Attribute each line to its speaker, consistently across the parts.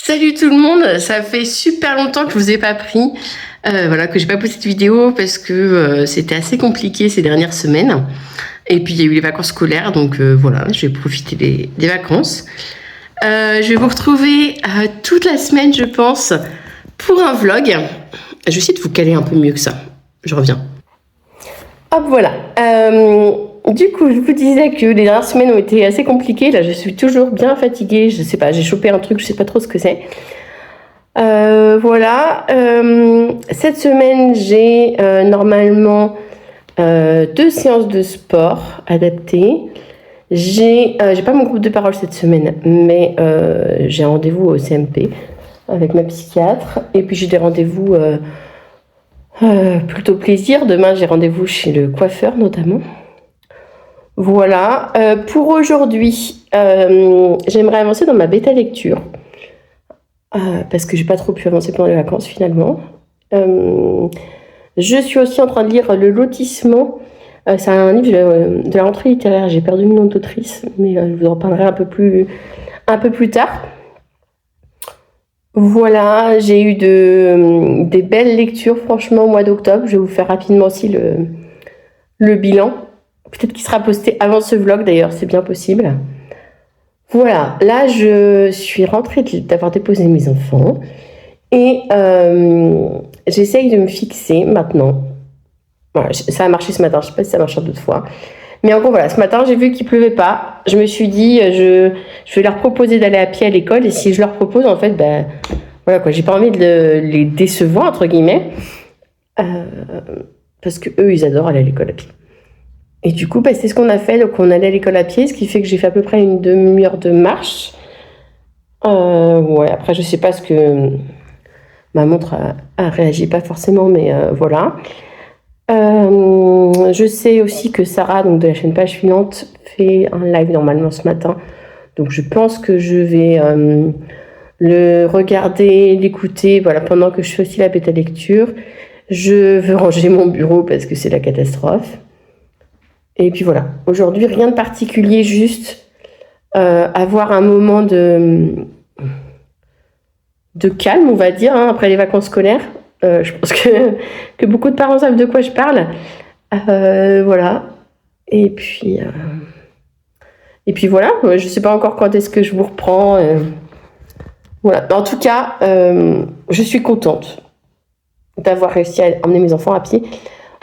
Speaker 1: Salut tout le monde, ça fait super longtemps que je vous ai pas pris, voilà, que j'ai pas posté de vidéo parce que c'était assez compliqué ces dernières semaines. Et puis il y a eu les vacances scolaires, donc voilà, je vais profiter des vacances. Je vais vous retrouver toute la semaine, je pense, pour un vlog. Je vais essayer de vous caler un peu mieux que ça. Je reviens. Hop, voilà. Du coup, je vous disais que les dernières semaines ont été assez compliquées. Là, je suis toujours bien fatiguée. Je sais pas, j'ai chopé un truc, je sais pas trop ce que c'est. Voilà. Cette semaine, j'ai normalement 2 séances de sport adaptées. J'ai pas mon groupe de parole cette semaine, mais j'ai un rendez-vous au CMP avec ma psychiatre. Et puis j'ai des rendez-vous plutôt plaisir. Demain, j'ai rendez-vous chez le coiffeur notamment. Voilà. Pour aujourd'hui, j'aimerais avancer dans ma bêta lecture. Parce que j'ai pas trop pu avancer pendant les vacances finalement. Je suis aussi en train de lire Le Lotissement. C'est un livre de la rentrée littéraire. J'ai perdu le nom d'autrice, mais je vous en parlerai un peu plus tard. Voilà, j'ai eu des belles lectures franchement au mois d'octobre. Je vais vous faire rapidement aussi le bilan. Peut-être qu'il sera posté avant ce vlog d'ailleurs, c'est bien possible. Voilà, là je suis rentrée d'avoir déposé mes enfants et j'essaye de me fixer maintenant. Voilà, ça a marché ce matin, je ne sais pas si ça marchera d'autres fois. Mais en gros, voilà, ce matin j'ai vu qu'il pleuvait pas. Je me suis dit, je vais leur proposer d'aller à pied à l'école et si je leur propose, en fait, ben voilà quoi, j'ai pas envie de les décevoir, entre guillemets, parce que eux ils adorent aller à l'école à pied. Et du coup, c'est ce qu'on a fait. Donc, on allait à l'école à pied, ce qui fait que j'ai fait à peu près une demi-heure de marche. Ouais, après, je sais pas ce que ma montre a réagi, pas forcément, mais voilà. Je sais aussi que Sarah, donc de la chaîne Page Filante, fait un live normalement ce matin. Donc, je pense que je vais le regarder, l'écouter, voilà, pendant que je fais aussi la bêta lecture. Je veux ranger mon bureau parce que c'est la catastrophe. Et puis voilà, aujourd'hui, rien de particulier, juste avoir un moment de calme, on va dire, hein, après les vacances scolaires. Je pense que beaucoup de parents savent de quoi je parle. Voilà. Et puis voilà, je ne sais pas encore quand est-ce que je vous reprends. Voilà. En tout cas, je suis contente d'avoir réussi à emmener mes enfants à pied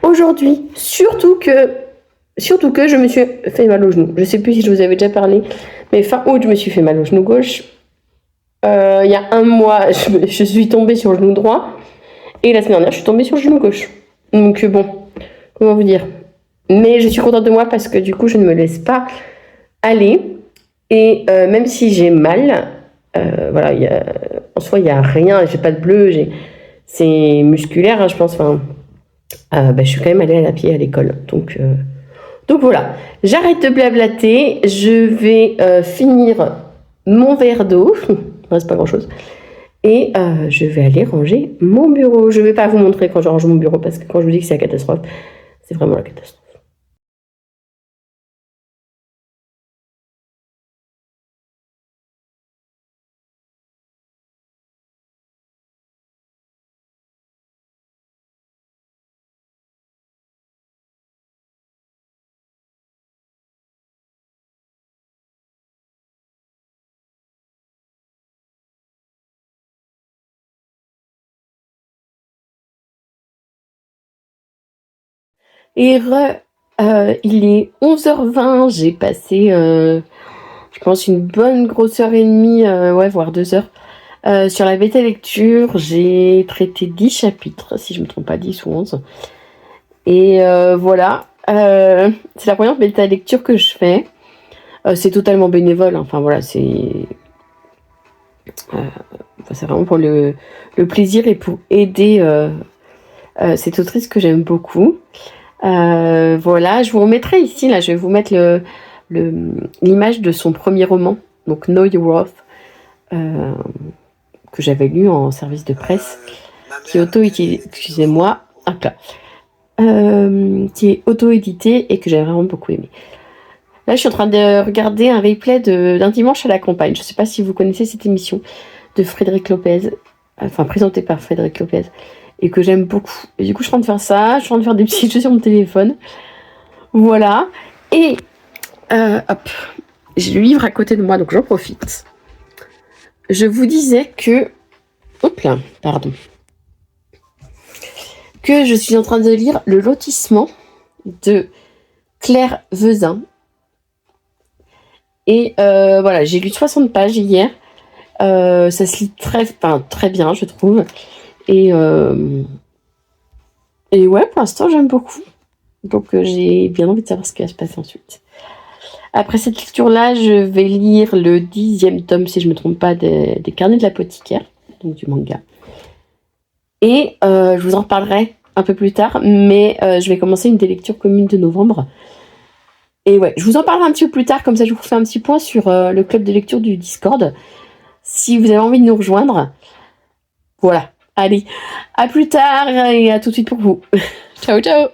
Speaker 1: aujourd'hui. Surtout que je me suis fait mal au genou. Je ne sais plus si je vous avais déjà parlé, mais fin août, je me suis fait mal au genou gauche. Il y a un mois, je suis tombée sur le genou droit. Et la semaine dernière, je suis tombée sur le genou gauche. Donc bon, comment vous dire. Mais je suis contente de moi parce que du coup, je ne me laisse pas aller. Et même si j'ai mal, voilà, en soi, il n'y a rien. J'ai pas de bleu. C'est musculaire, hein, je pense. Enfin, je suis quand même allée à pied à l'école. Donc voilà, j'arrête de blablater, je vais finir mon verre d'eau, il ne reste pas grand chose, et je vais aller ranger mon bureau. Je ne vais pas vous montrer quand je range mon bureau, parce que quand je vous dis que c'est la catastrophe, c'est vraiment la catastrophe. Et il est 11h20, j'ai passé, je pense, une bonne grosse heure et demie, ouais, voire 2 heures, sur la bêta lecture. J'ai traité 10 chapitres, si je ne me trompe pas, 10 ou 11. Et voilà, c'est la première bêta lecture que je fais. C'est totalement bénévole, enfin voilà, c'est vraiment pour le plaisir et pour aider cette autrice que j'aime beaucoup. Voilà, je vous remettrai ici, là, je vais vous mettre l'image de son premier roman, donc Know Your Worth, que j'avais lu en service de presse, qui est excusez-moi, hop là, qui est auto-édité et que j'avais vraiment beaucoup aimé. Là, je suis en train de regarder un replay d'un dimanche à la campagne. Je ne sais pas si vous connaissez cette émission. de Frédéric Lopez, enfin présenté par Frédéric Lopez, et que j'aime beaucoup. Et du coup, je suis en train de faire ça, je suis en train de faire des petits jeux sur mon téléphone. Voilà. Et hop, j'ai le livre à côté de moi, donc j'en profite. Je vous disais que... Hop là, pardon. Que je suis en train de lire Le Lotissement de Claire Vezin. Et voilà, j'ai lu 60 pages hier. Ça se lit très bien, je trouve. Et ouais, pour l'instant, j'aime beaucoup. Donc, j'ai bien envie de savoir ce qui va se passer ensuite. Après cette lecture-là, je vais lire le 10e tome, si je ne me trompe pas, des Carnets de l'apothicaire, donc du manga. Et je vous en reparlerai un peu plus tard, mais je vais commencer une des lectures communes de novembre. Et ouais, je vous en parlerai un petit peu plus tard, comme ça je vous fais un petit point sur le club de lecture du Discord. Si vous avez envie de nous rejoindre, voilà. Allez, à plus tard et à tout de suite pour vous. Ciao, ciao.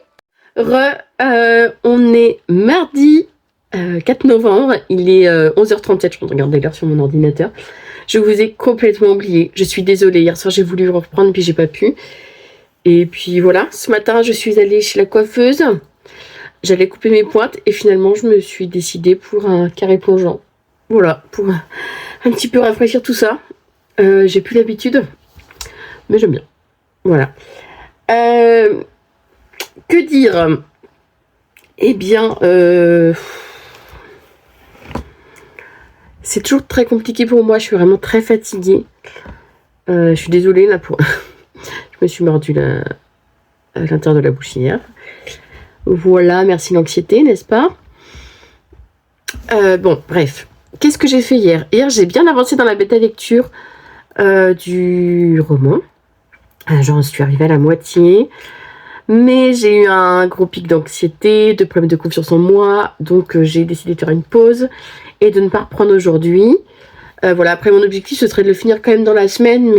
Speaker 1: On est mardi 4 novembre, il est 11h37, je peux regarder l'heure sur mon ordinateur. Je vous ai complètement oublié, je suis désolée, hier soir j'ai voulu reprendre puis j'ai pas pu. Et puis voilà, ce matin je suis allée chez la coiffeuse, j'allais couper mes pointes et finalement je me suis décidée pour un carré plongeant. Voilà, pour un petit peu rafraîchir tout ça. J'ai plus l'habitude, mais j'aime bien. Voilà. Que dire? Eh bien, c'est toujours très compliqué pour moi, je suis vraiment très fatiguée. Je suis désolée là pour... je me suis mordue à l'intérieur de la bouche hier. Voilà, merci l'anxiété, n'est-ce pas? Bon, bref. Qu'est-ce que j'ai fait hier? Hier, j'ai bien avancé dans la bêta lecture du roman. J'en suis arrivée à la moitié. Mais j'ai eu un gros pic d'anxiété, de problèmes de confiance en moi. Donc, j'ai décidé de faire une pause et de ne pas reprendre aujourd'hui. Voilà, après, mon objectif, ce serait de le finir quand même dans la semaine.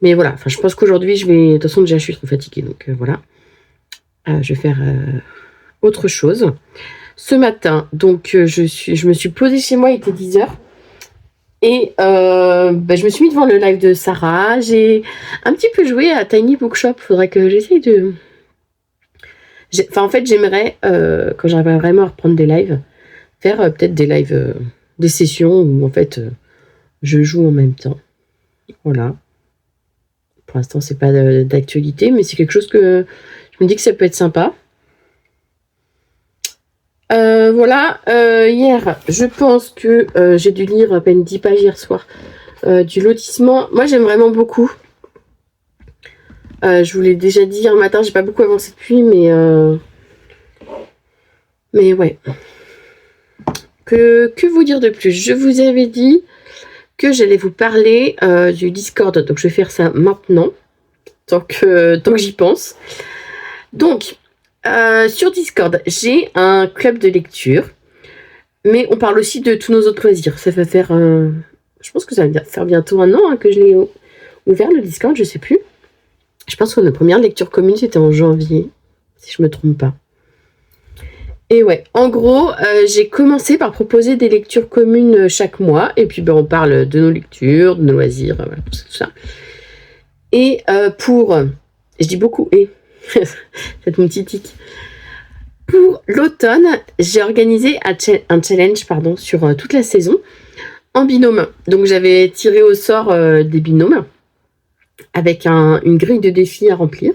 Speaker 1: Mais voilà, enfin, je pense qu'aujourd'hui, je vais... De toute façon, déjà, je suis trop fatiguée. Donc, voilà. Je vais faire autre chose. Ce matin, donc, je me suis posée chez moi, il était 10h. Et je me suis mis devant le live de Sarah. J'ai un petit peu joué à Tiny Bookshop. Faudrait que j'essaye de... Enfin, en fait, j'aimerais, quand j'arriverai vraiment à reprendre des lives, faire peut-être des lives, des sessions où, en fait, je joue en même temps. Voilà. Pour l'instant, c'est pas d'actualité, mais c'est quelque chose que je me dis que ça peut être sympa. Voilà, hier, je pense que j'ai dû lire à peine 10 pages hier soir du Lotissement. Moi, j'aime vraiment beaucoup. Je vous l'ai déjà dit hier matin, j'ai pas beaucoup avancé depuis, mais ouais. Que vous dire de plus? Je vous avais dit que j'allais vous parler du Discord, donc je vais faire ça maintenant, tant que j'y pense. Donc, sur Discord, j'ai un club de lecture, mais on parle aussi de tous nos autres loisirs. Ça va faire, je pense que ça va faire bientôt 1 an que je l'ai ouvert, le Discord, je sais plus. Je pense que notre première lecture commune, c'était en janvier, si je me trompe pas. Et ouais, en gros, j'ai commencé par proposer des lectures communes chaque mois, et puis on parle de nos lectures, de nos loisirs, voilà, tout ça. Et je dis beaucoup « et », c'est mon petit tic. Pour l'automne, j'ai organisé un challenge sur toute la saison en binôme. Donc j'avais tiré au sort des binômes avec une grille de défis à remplir.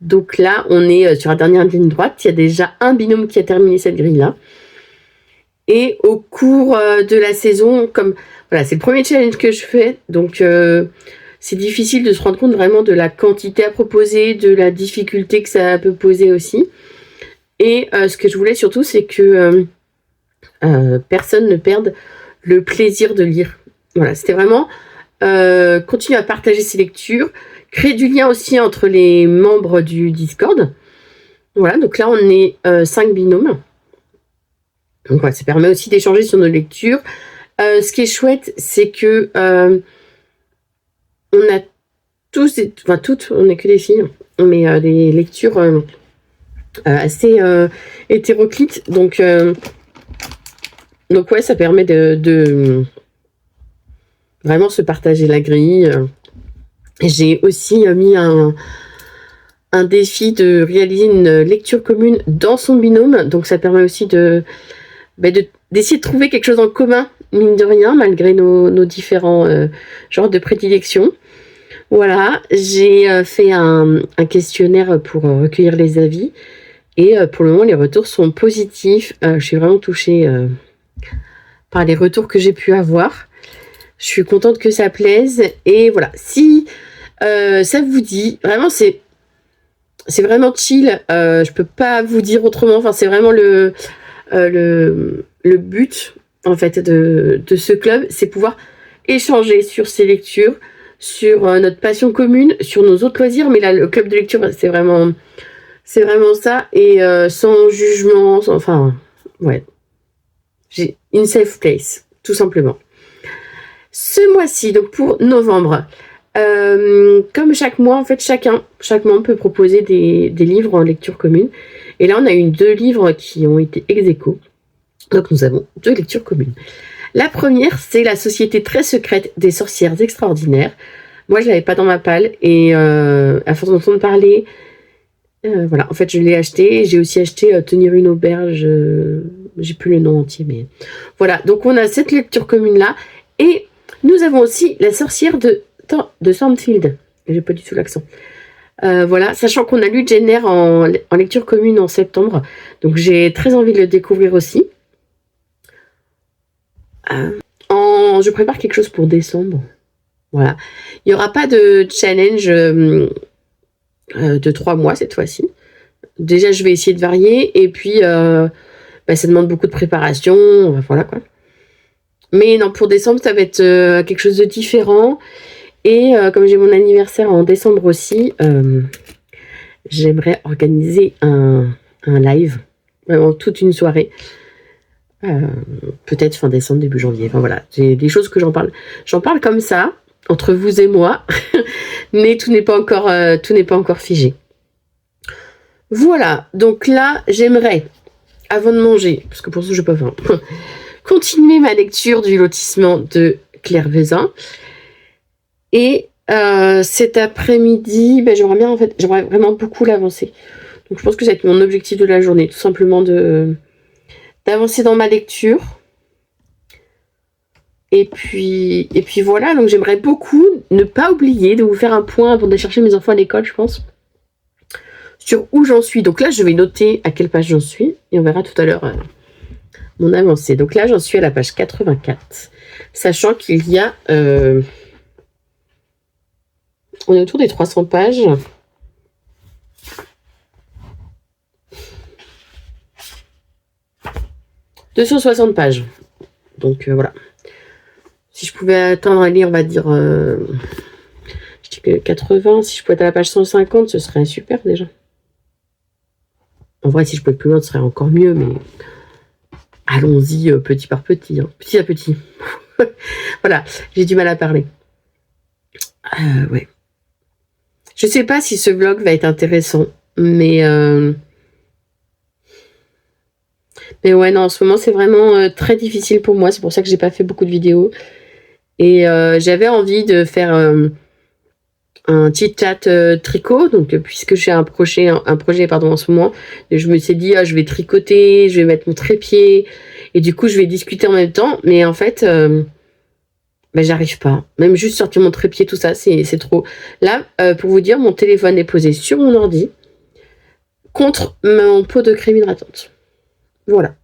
Speaker 1: Donc là, on est sur la dernière ligne droite. Il y a déjà un binôme qui a terminé cette grille-là. Et au cours de la saison, voilà, c'est le premier challenge que je fais. Donc c'est difficile de se rendre compte vraiment de la quantité à proposer, de la difficulté que ça peut poser aussi. Et ce que je voulais surtout, c'est que personne ne perde le plaisir de lire. Voilà, c'était vraiment continuer à partager ses lectures, créer du lien aussi entre les membres du Discord. Voilà, donc là, on est 5 binômes. Donc voilà, ça permet aussi d'échanger sur nos lectures. Ce qui est chouette, c'est que on a tous, enfin toutes, on n'est que des filles, mais des lectures assez hétéroclites. Donc ouais, ça permet de vraiment se partager la grille. J'ai aussi mis un défi de réaliser une lecture commune dans son binôme. Donc ça permet aussi d'essayer de trouver quelque chose en commun, mine de rien, malgré nos différents genres de prédilection. Voilà, j'ai fait un questionnaire pour recueillir les avis. Et pour le moment, les retours sont positifs. Je suis vraiment touchée par les retours que j'ai pu avoir. Je suis contente que ça plaise. Et voilà, si ça vous dit, vraiment, c'est vraiment chill. Je peux pas vous dire autrement. Enfin, c'est vraiment le but, en fait, de ce club. C'est pouvoir échanger sur ces lectures, sur notre passion commune, sur nos autres loisirs. Mais là, le club de lecture, c'est vraiment ça. Et sans jugement, enfin, ouais. J'ai une safe place, tout simplement. Ce mois-ci, donc pour novembre, comme chaque mois, en fait, chaque membre peut proposer des livres en lecture commune. Et là, on a eu 2 livres qui ont été ex aequo. Donc, nous avons 2 lectures communes. La première, c'est La Société très secrète des sorcières extraordinaires. Moi, je l'avais pas dans ma palle. Et à force d'entendre parler, voilà, en fait, je l'ai acheté. J'ai aussi acheté Tenir une auberge. J'ai plus le nom entier, mais voilà. Donc, on a cette lecture commune-là. Et nous avons aussi La sorcière de Sandfield. J'ai pas du tout l'accent. Voilà, sachant qu'on a lu Jane Eyre en lecture commune en septembre. Donc, j'ai très envie de le découvrir aussi. Je prépare quelque chose pour décembre. Voilà. Il n'y aura pas de challenge de 3 mois cette fois-ci. Déjà, je vais essayer de varier. Et puis, ça demande beaucoup de préparation. Voilà, quoi. Mais non, pour décembre, ça va être quelque chose de différent. Et comme j'ai mon anniversaire en décembre aussi, j'aimerais organiser un live. Vraiment toute une soirée. Peut-être fin décembre, début janvier. Enfin voilà, j'ai des choses que j'en parle. J'en parle comme ça, entre vous et moi. Mais tout n'est pas encore figé. Voilà, donc là, j'aimerais, avant de manger, parce que pour ça, je peux pas continuer ma lecture du lotissement de Claire Vézin. Et cet après-midi, j'aimerais vraiment beaucoup l'avancer. Donc je pense que ça va être mon objectif de la journée, tout simplement d'avancer dans ma lecture. Et puis voilà, donc j'aimerais beaucoup ne pas oublier de vous faire un point avant de chercher mes enfants à l'école, je pense, sur où j'en suis. Donc là, je vais noter à quelle page j'en suis, et on verra tout à l'heure mon avancée. Donc là, j'en suis à la page 84, sachant qu'il y a... on est autour des 300 pages. « 260 pages. Donc voilà. Si je pouvais atteindre à lire, on va dire... je dis que 80. Si je pouvais être à la page 150, ce serait super déjà. En vrai, si je pouvais être plus loin, ce serait encore mieux, mais... allons-y petit par petit. Hein. Petit à petit. Voilà, j'ai du mal à parler. Ouais. Je sais pas si ce vlog va être intéressant, mais ouais, non, en ce moment, c'est vraiment très difficile pour moi. C'est pour ça que j'ai pas fait beaucoup de vidéos. Et j'avais envie de faire un chit-chat tricot. Donc, puisque j'ai un projet en ce moment, je me suis dit, je vais tricoter, je vais mettre mon trépied. Et du coup, je vais discuter en même temps. Mais en fait... j'arrive pas. Même juste sortir mon trépied, tout ça, c'est trop. Là, pour vous dire, mon téléphone est posé sur mon ordi contre mon pot de crème hydratante. Voilà.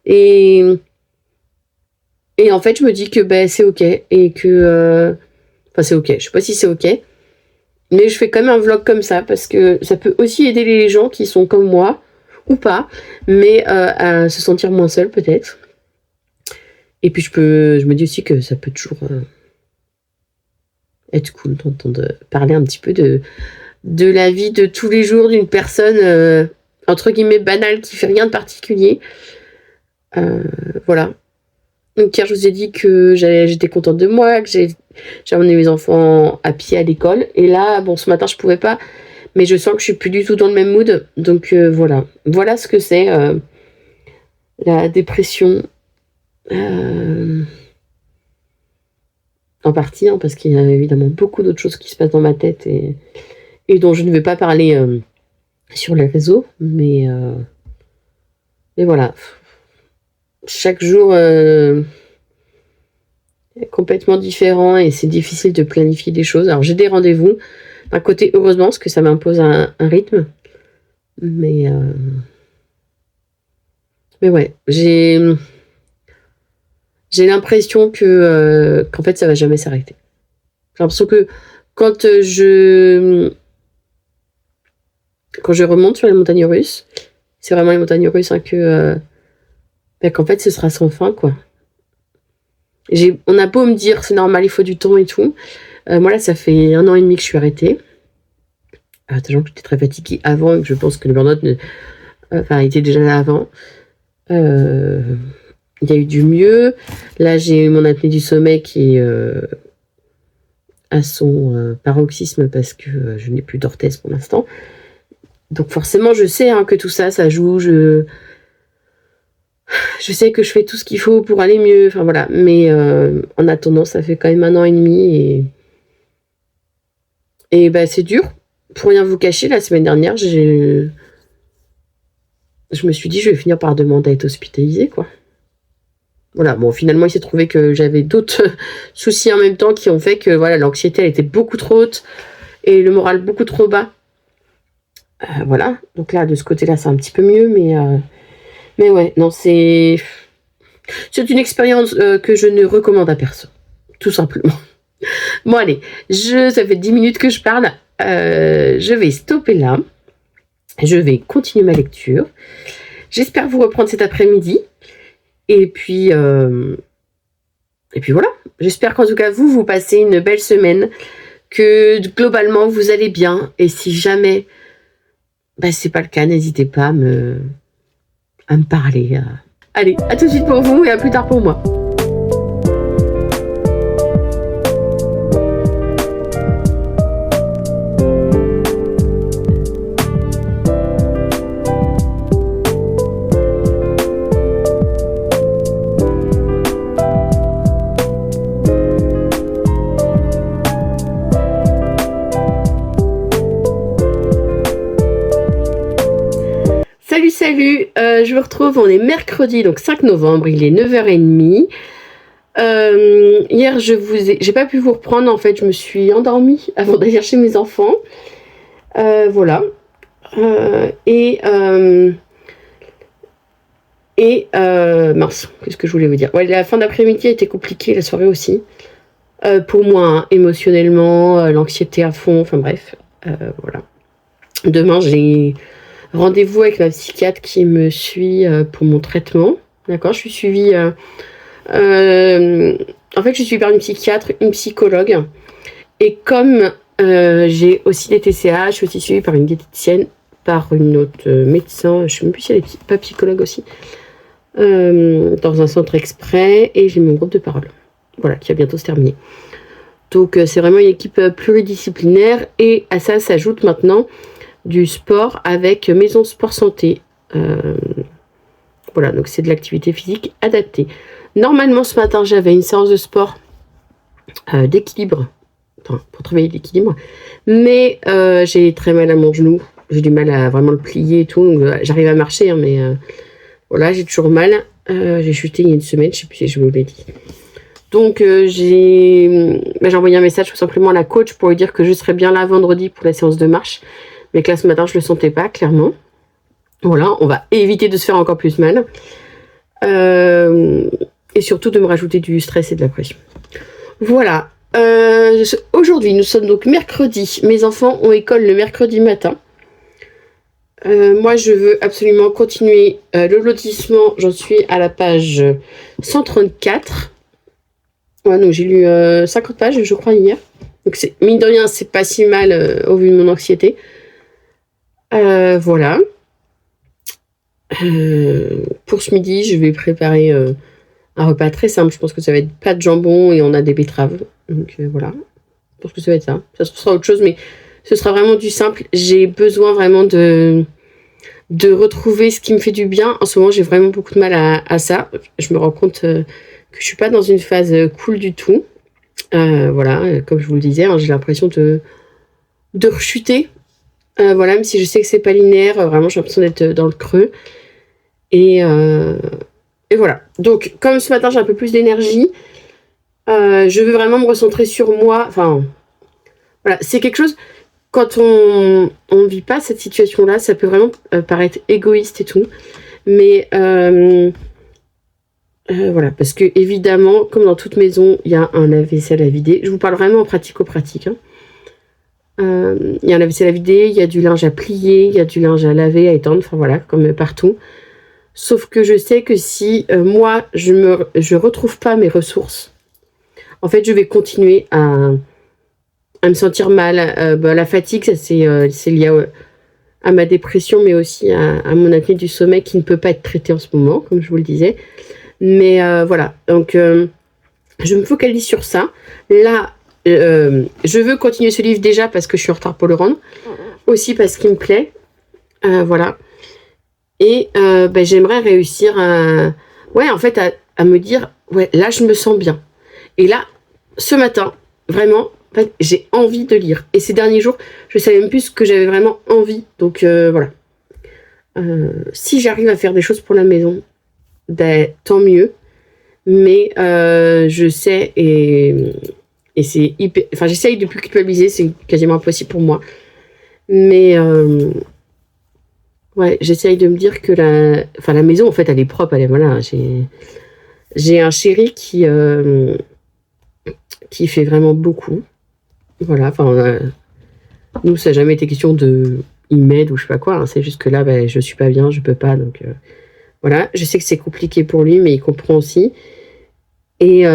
Speaker 1: Et en fait, je me dis que c'est ok. Et que... Enfin, c'est ok. Je sais pas si c'est ok. Mais je fais quand même un vlog comme ça parce que ça peut aussi aider les gens qui sont comme moi, ou pas, mais à se sentir moins seul peut-être. Et puis je me dis aussi que ça peut toujours être cool d'entendre parler un petit peu de la vie de tous les jours d'une personne entre guillemets banale qui fait rien de particulier. Voilà. Donc hier je vous ai dit que j'étais contente de moi, que j'ai emmené mes enfants à pied à l'école. Et là, bon, ce matin je pouvais pas, mais je sens que je suis plus du tout dans le même mood. Donc voilà. Voilà ce que c'est la dépression. En en partie, hein, parce qu'il y a évidemment beaucoup d'autres choses qui se passent dans ma tête et dont je ne vais pas parler sur les réseaux, mais voilà. Chaque jour est complètement différent et c'est difficile de planifier des choses. Alors j'ai des rendez-vous, d'un côté heureusement, parce que ça m'impose un rythme, mais ouais, j'ai l'impression qu'en fait ça va jamais s'arrêter. J'ai l'impression que quand je remonte sur les montagnes russes, c'est vraiment les montagnes russes hein, qu'en fait ce sera sans fin quoi. On a beau me dire c'est normal, il faut du temps et tout. Moi là ça fait 1 an et demi que je suis arrêtée. Sachant que j'étais très fatiguée avant et que je pense que le burn-out était déjà là avant. Il y a eu du mieux. Là j'ai eu mon apnée du sommeil qui est à son paroxysme parce que je n'ai plus d'orthèse pour l'instant. Donc forcément je sais hein, que tout ça joue. Je sais que je fais tout ce qu'il faut pour aller mieux. Enfin voilà. Mais en attendant ça fait quand même 1 an et demi et c'est dur. Pour rien vous cacher, la semaine dernière, je me suis dit, je vais finir par demander à être hospitalisée, quoi. Voilà, bon, finalement, il s'est trouvé que j'avais d'autres soucis en même temps qui ont fait que, voilà, l'anxiété, elle était beaucoup trop haute et le moral beaucoup trop bas. Voilà, donc là, de ce côté-là, c'est un petit peu mieux, mais ouais, non, c'est une expérience que je ne recommande à personne, tout simplement. Bon, allez, ça fait 10 minutes que je parle. Je vais stopper là. Je vais continuer ma lecture. J'espère vous reprendre cet après-midi. Et puis voilà. J'espère qu'en tout cas, vous passez une belle semaine. Que globalement, vous allez bien. Et si jamais c'est pas le cas, n'hésitez pas à me parler. Allez, à tout de suite pour vous et à plus tard pour moi. Salut, je vous retrouve, on est mercredi, donc 5 novembre, il est 9h30. Hier, j'ai pas pu vous reprendre, en fait, je me suis endormie avant d'aller chercher mes enfants. Voilà. Mince, qu'est-ce que je voulais vous dire? Ouais, la fin d'après-midi a été compliquée, la soirée aussi. Pour moi, hein, émotionnellement, l'anxiété à fond, enfin bref, voilà. Demain, j'ai rendez-vous avec ma psychiatre qui me suit pour mon traitement. D'accord, je suis suivie. En fait, je suis suivie par une psychiatre, une psychologue. Et comme j'ai aussi des TCA, je suis aussi suivie par une diététicienne, par une autre médecin. Je ne sais même plus si elle est pas psychologue aussi. Dans un centre exprès. Et j'ai mon groupe de parole. Voilà, qui va bientôt se terminer. Donc, c'est vraiment une équipe pluridisciplinaire. Et à ça s'ajoute maintenant du sport avec Maison Sport Santé. Voilà, donc c'est de l'activité physique adaptée. Normalement, ce matin, j'avais une séance de sport d'équilibre, pour travailler l'équilibre, mais j'ai très mal à mon genou. J'ai du mal à vraiment le plier et tout, donc j'arrive à marcher, hein, mais voilà, j'ai toujours mal. J'ai chuté il y a une semaine, je sais plus si je vous l'ai dit. Donc j'ai envoyé un message tout simplement à la coach pour lui dire que je serais bien là vendredi pour la séance de marche. Mais que là, ce matin, je ne le sentais pas, clairement. Voilà, on va éviter de se faire encore plus mal. Et surtout de me rajouter du stress et de la pression. Voilà. Aujourd'hui, nous sommes donc mercredi. Mes enfants ont école le mercredi matin. Moi, je veux absolument continuer le lotissement. J'en suis à la page 134. Ouais, donc j'ai lu 50 pages, je crois, hier. Donc, mine de rien, c'est pas si mal au vu de mon anxiété. Voilà. Pour ce midi, je vais préparer un repas très simple. Je pense que ça va être pas de jambon et on a des betteraves. Donc voilà. Je pense que ça va être ça. Ça sera autre chose, mais ce sera vraiment du simple. J'ai besoin vraiment de retrouver ce qui me fait du bien. En ce moment, j'ai vraiment beaucoup de mal à ça. Je me rends compte que je suis pas dans une phase cool du tout. Voilà, comme je vous le disais, hein, j'ai l'impression de rechuter. Voilà, même si je sais que c'est pas linéaire, vraiment j'ai l'impression d'être dans le creux. Et voilà. Donc, comme ce matin j'ai un peu plus d'énergie, je veux vraiment me recentrer sur moi. Enfin, voilà, c'est quelque chose, quand on vit pas cette situation-là, ça peut vraiment paraître égoïste et tout. Mais voilà, parce que évidemment, comme dans toute maison, il y a un lave-vaisselle à vider. Je vous parle vraiment en pratico-pratique. Hein. Il y a un lave-vaisselle à vider, il y a du linge à plier, il y a du linge à laver, à étendre, enfin voilà, comme partout. Sauf que je sais que si moi, je retrouve pas mes ressources, en fait, je vais continuer à me sentir mal. La fatigue, ça c'est lié à ma dépression, mais aussi à mon apnée du sommeil qui ne peut pas être traitée en ce moment, comme je vous le disais. Mais voilà, donc je me focalise sur ça. Là, je veux continuer ce livre déjà parce que je suis en retard pour le rendre. Aussi parce qu'il me plaît. Voilà. Et j'aimerais réussir ouais, en fait, à me dire, ouais, là, je me sens bien. Et là, ce matin, vraiment, en fait, j'ai envie de lire. Et ces derniers jours, je savais même plus ce que j'avais vraiment envie. Donc, voilà. Si j'arrive à faire des choses pour la maison, ben, tant mieux. Mais je sais, et c'est hyper... Enfin, j'essaye de plus culpabiliser, c'est quasiment impossible pour moi. Mais... ouais, j'essaye de me dire que la maison, en fait, elle est propre. Voilà, j'ai un chéri qui fait vraiment beaucoup. Voilà, enfin, nous, ça n'a jamais été question de... Il m'aide ou je sais pas quoi. Hein, c'est juste que là, je suis pas bien, je peux pas. Donc, voilà, je sais que c'est compliqué pour lui, mais il comprend aussi. Et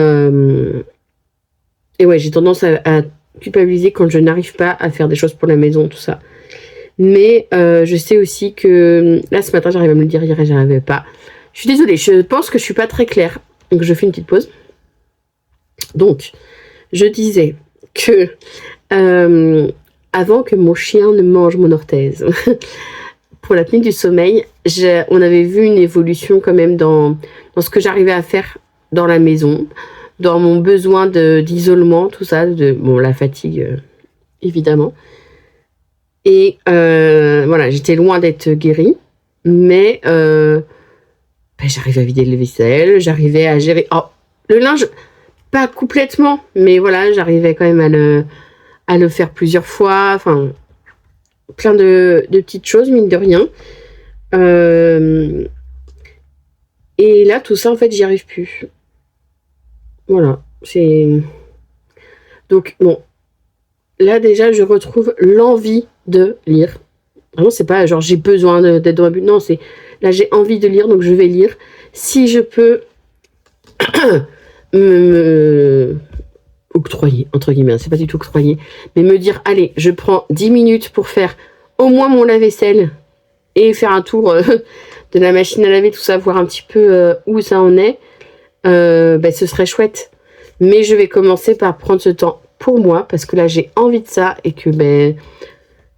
Speaker 1: ouais, j'ai tendance à culpabiliser quand je n'arrive pas à faire des choses pour la maison, tout ça. Mais je sais aussi que... Là, ce matin, j'arrive à me le dire, hier, j'y arrivais pas. Je suis désolée, je pense que je suis pas très claire. Donc, je fais une petite pause. Donc, je disais que avant que mon chien ne mange mon orthèse, pour l'apnée du sommeil, on avait vu une évolution quand même dans ce que j'arrivais à faire dans la maison, dans mon besoin d'isolement, tout ça, la fatigue, évidemment. Et voilà, j'étais loin d'être guérie, mais j'arrivais à vider le vaisselle, j'arrivais à gérer... Oh, le linge, pas complètement, mais voilà, j'arrivais quand même à le faire plusieurs fois, enfin, plein de petites choses, mine de rien. Et là, tout ça, en fait, j'y arrive plus. Voilà, c'est... Donc, bon, là, déjà, je retrouve l'envie de lire. Vraiment, c'est pas genre j'ai besoin d'être dans ma bulle. Non, c'est là, j'ai envie de lire, donc je vais lire. Si je peux me octroyer, entre guillemets, c'est pas du tout octroyer, mais me dire, allez, je prends 10 minutes pour faire au moins mon lave-vaisselle et faire un tour de la machine à laver, tout ça, voir un petit peu où ça en est, ce serait chouette. Mais je vais commencer par prendre ce temps pour moi, parce que là, j'ai envie de ça, et que,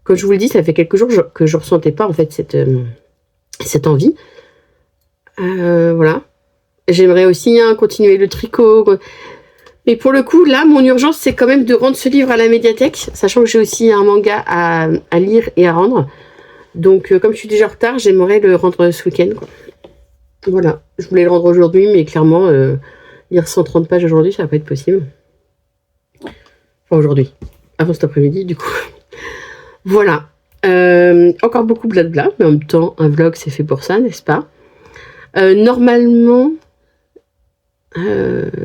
Speaker 1: comme je vous le dis, ça fait quelques jours que je ressentais pas, en fait, cette envie. Voilà. J'aimerais aussi continuer le tricot. Mais pour le coup, là, mon urgence, c'est quand même de rendre ce livre à la médiathèque, sachant que j'ai aussi un manga à lire et à rendre. Donc, comme je suis déjà en retard, j'aimerais le rendre ce week-end, quoi. Voilà. Je voulais le rendre aujourd'hui, mais clairement, lire 130 pages aujourd'hui, ça va pas être possible. Enfin, aujourd'hui. Avant cet après-midi, du coup. Voilà. Encore beaucoup de blabla, mais en même temps, un vlog, c'est fait pour ça, n'est-ce pas? Normalement,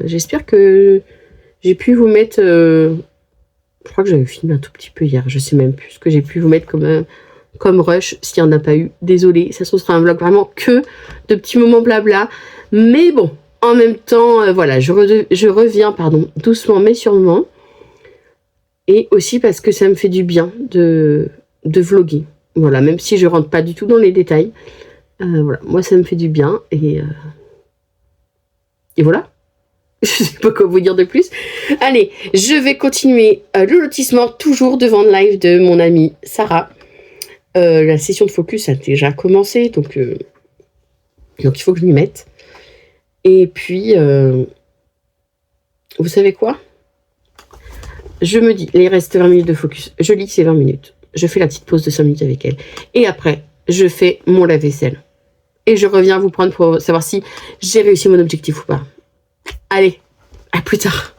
Speaker 1: j'espère que j'ai pu vous mettre... je crois que j'avais filmé un tout petit peu hier. Je sais même plus ce que j'ai pu vous mettre comme rush. S'il n'y en a pas eu, désolé. Ça sera un vlog vraiment que de petits moments blabla. Mais bon, en même temps, voilà, je reviens, doucement mais sûrement. Et aussi parce que ça me fait du bien de vlogger. Voilà, même si je rentre pas du tout dans les détails. Voilà, moi ça me fait du bien. Et voilà. Je sais pas quoi vous dire de plus. Allez, je vais continuer le lotissement toujours devant le live de mon amie Sarah. La session de focus a déjà commencé, donc il faut que je m'y mette. Et puis, vous savez quoi? je me dis, il reste 20 minutes de focus. Je lis ces 20 minutes. Je fais la petite pause de 5 minutes avec elle. Et après, je fais mon lave-vaisselle. Et je reviens vous prendre pour savoir si j'ai réussi mon objectif ou pas. Allez, à plus tard.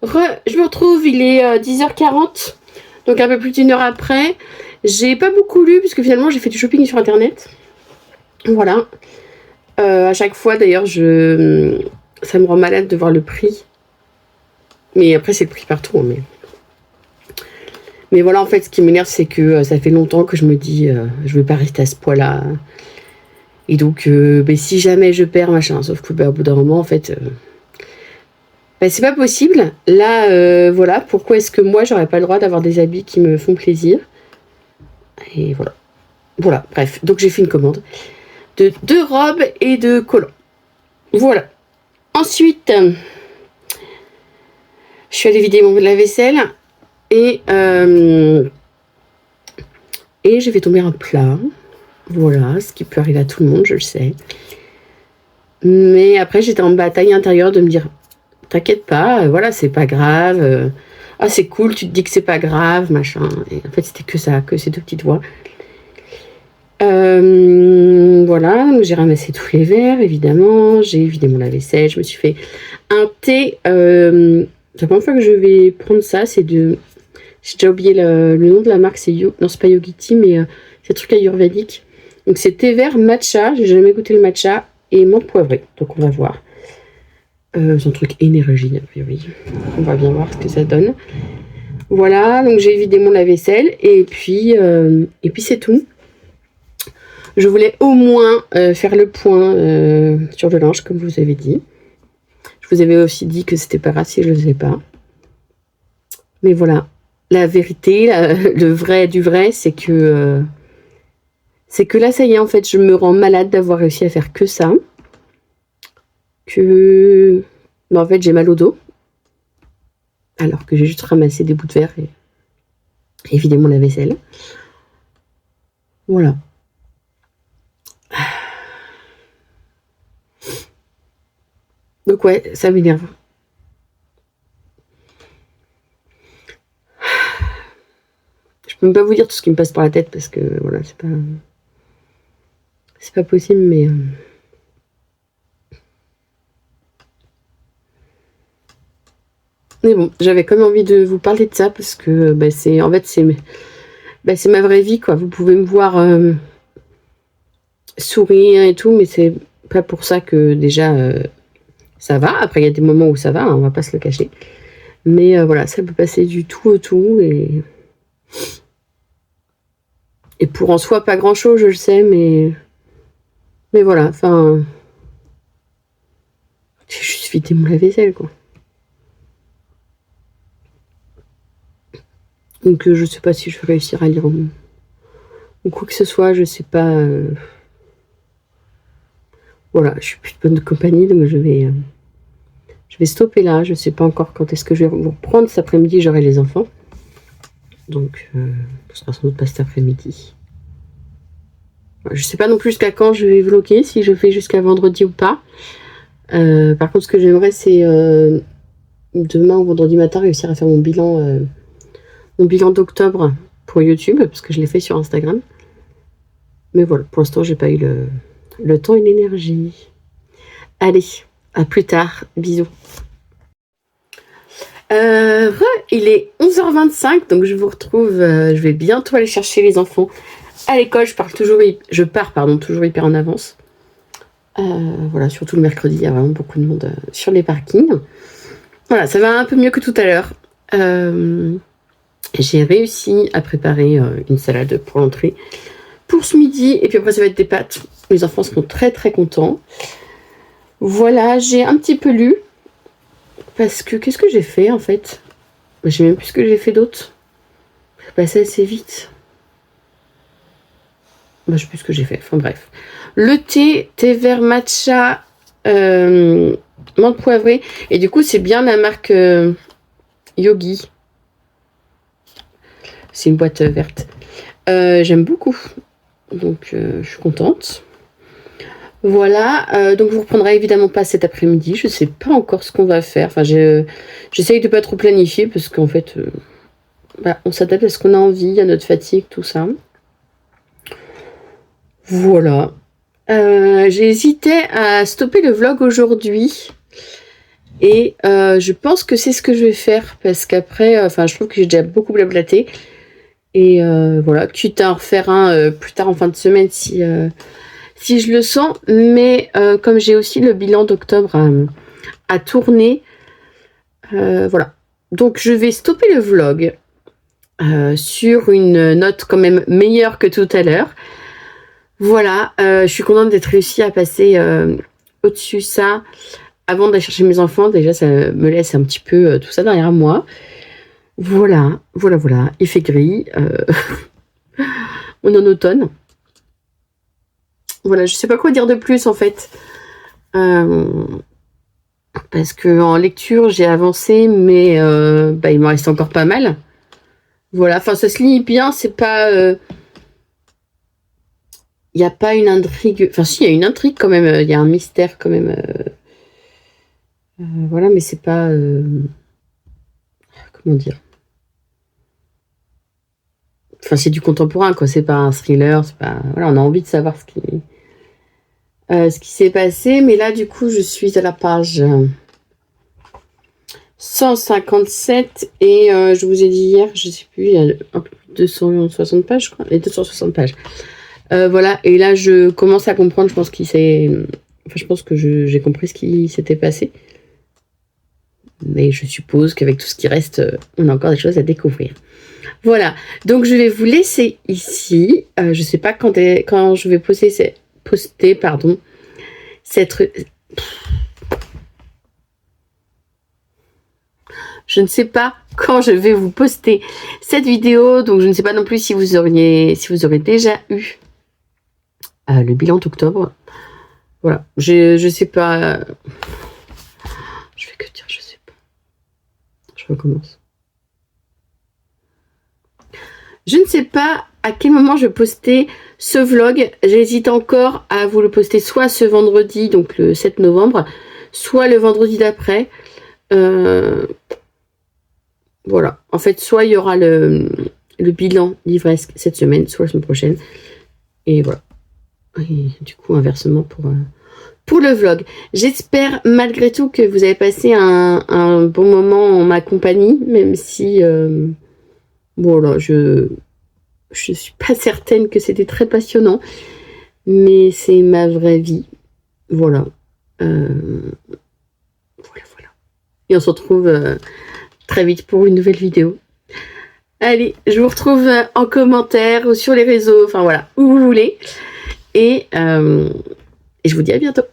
Speaker 1: Je me retrouve, il est 10h40. Donc un peu plus d'une heure après. J'ai pas beaucoup lu, puisque finalement, j'ai fait du shopping sur Internet. Voilà. À chaque fois, d'ailleurs, ça me rend malade de voir le prix. Mais après, c'est le prix partout. Mais voilà, en fait, ce qui m'énerve, c'est que ça fait longtemps que je me dis, je veux pas rester à ce poids-là. Et donc, si jamais je perds, machin, sauf que au bout d'un moment, en fait, c'est pas possible. Là, voilà, pourquoi est-ce que moi, j'aurais pas le droit d'avoir des habits qui me font plaisir? Et voilà. Voilà, bref. Donc, j'ai fait une commande de 2 robes et de collants. Voilà. Ensuite, je suis allée vider mon lave-vaisselle et je vais tomber un plat. Voilà, ce qui peut arriver à tout le monde, je le sais. Mais après, j'étais en bataille intérieure de me dire, t'inquiète pas, voilà, c'est pas grave. Ah, c'est cool, tu te dis que c'est pas grave, machin. Et en fait, c'était que ça, que ces 2 petites voix. Voilà, donc j'ai ramassé tous les verres, évidemment. J'ai vidé mon lave-vaisselle, je me suis fait un thé. C'est la première fois que je vais prendre ça, c'est de... J'ai déjà oublié le nom de la marque, c'est non, c'est pas Yogiti, mais c'est un truc ayurvédique. Donc c'est thé vert matcha, j'ai jamais goûté le matcha, et menthe poivrée. Donc on va voir. C'est un truc énergie, a priori. On va bien voir ce que ça donne. Voilà, donc j'ai vidé mon lave-vaisselle, et puis c'est tout. Je voulais au moins faire le point sur le linge, comme je vous avais dit. Je vous avais aussi dit que c'était pas grave si je le faisais pas. Mais voilà, la vérité, le vrai du vrai, c'est que là, ça y est, en fait, je me rends malade d'avoir réussi à faire que ça. En fait, j'ai mal au dos. Alors que j'ai juste ramassé des bouts de verre et vidé mon lave-vaisselle. Voilà. Donc ouais, ça m'énerve. Je peux même pas vous dire tout ce qui me passe par la tête parce que voilà, c'est pas possible, mais bon, j'avais quand même envie de vous parler de ça parce que c'est ma vraie vie, quoi. Vous pouvez me voir sourire et tout, mais c'est pas pour ça que déjà ça va. Après, il y a des moments où ça va, hein, on va pas se le cacher. Mais voilà, ça peut passer du tout au tout et pour en soi pas grand chose, je le sais, mais voilà, enfin, j'ai juste vidé mon lave-vaisselle, quoi. Donc je sais pas si je vais réussir à lire ou quoi que ce soit, je sais pas. Voilà, je suis plus de bonne compagnie, donc je vais stopper là. Je sais pas encore quand est-ce que je vais vous reprendre. Cet après-midi, j'aurai les enfants. Donc, ce sera sans doute pas cet après-midi. Je sais pas non plus jusqu'à quand je vais vlogger, si je fais jusqu'à vendredi ou pas. Par contre, ce que j'aimerais, c'est demain ou vendredi matin réussir à faire mon bilan d'octobre pour YouTube, parce que je l'ai fait sur Instagram. Mais voilà, pour l'instant, j'ai pas eu le temps et l'énergie. Allez, à plus tard. Bisous. Il est 11h25, donc je vous retrouve. Je vais bientôt aller chercher les enfants à l'école. Je pars toujours hyper en avance. Voilà, surtout le mercredi, il y a vraiment beaucoup de monde sur les parkings. Voilà, ça va un peu mieux que tout à l'heure. J'ai réussi à préparer une salade pour l'entrée pour ce midi, et puis après ça va être des pâtes. Les enfants seront très très contents. Voilà, j'ai un petit peu lu, parce que qu'est-ce que j'ai fait en fait? Je sais même plus ce que j'ai fait d'autre. C'est passé assez vite. Je sais plus ce que j'ai fait, enfin bref. Le thé vert matcha menthe poivrée, et du coup c'est bien la marque Yogi. C'est une boîte verte. J'aime beaucoup. Donc, je suis contente. Voilà, donc je vous reprendrai évidemment pas cet après-midi. Je sais pas encore ce qu'on va faire. Enfin, j'essaye de pas trop planifier parce qu'en fait, on s'adapte à ce qu'on a envie, à notre fatigue, tout ça. Voilà. J'ai hésité à stopper le vlog aujourd'hui. Et je pense que c'est ce que je vais faire. Parce qu'après, je trouve que j'ai déjà beaucoup blablaté. Et voilà, quitte à en refaire un plus tard en fin de semaine si je le sens. Mais comme j'ai aussi le bilan d'octobre à tourner, voilà. Donc je vais stopper le vlog sur une note quand même meilleure que tout à l'heure. Voilà, je suis contente d'être réussi à passer au-dessus ça avant d'aller chercher mes enfants. Déjà, ça me laisse un petit peu tout ça derrière moi. Voilà. Il fait gris. On est en automne. Voilà, je sais pas quoi dire de plus en fait. Parce que en lecture, j'ai avancé, mais il m'en reste encore pas mal. Voilà, enfin ça se lit bien, c'est pas... Il n'y a pas une intrigue... Enfin si, il y a une intrigue quand même, il y a un mystère quand même. Voilà, mais c'est pas... comment dire? Enfin, c'est du contemporain, quoi. C'est pas un thriller, c'est pas... Voilà, on a envie de savoir ce qui s'est passé. Mais là, du coup, je suis à la page 157. Et je vous ai dit hier, je sais plus, il y a un peu plus de 260 pages, je crois. Les 260 pages. Voilà, et là, je commence à comprendre, je pense que j'ai compris ce qui s'était passé. Mais je suppose qu'avec tout ce qui reste, on a encore des choses à découvrir. Voilà, donc je vais vous laisser ici. Je sais pas quand je vais poster cette... Je ne sais pas quand je vais vous poster cette vidéo, donc je ne sais pas non plus si vous aurez déjà eu le bilan d'octobre. Voilà, je sais pas. Je fais que dire, je sais pas. Je recommence. Je ne sais pas à quel moment je vais poster ce vlog. J'hésite encore à vous le poster soit ce vendredi, donc le 7 novembre, soit le vendredi d'après. Voilà. En fait, soit il y aura le bilan livresque cette semaine, soit la semaine prochaine. Et voilà. Et du coup, inversement pour le vlog. J'espère malgré tout que vous avez passé un bon moment en ma compagnie, même si... voilà, je suis pas certaine que c'était très passionnant, mais c'est ma vraie vie. Voilà. Voilà. Et on se retrouve très vite pour une nouvelle vidéo. Allez, je vous retrouve en commentaire ou sur les réseaux, enfin voilà, où vous voulez. Et je vous dis à bientôt.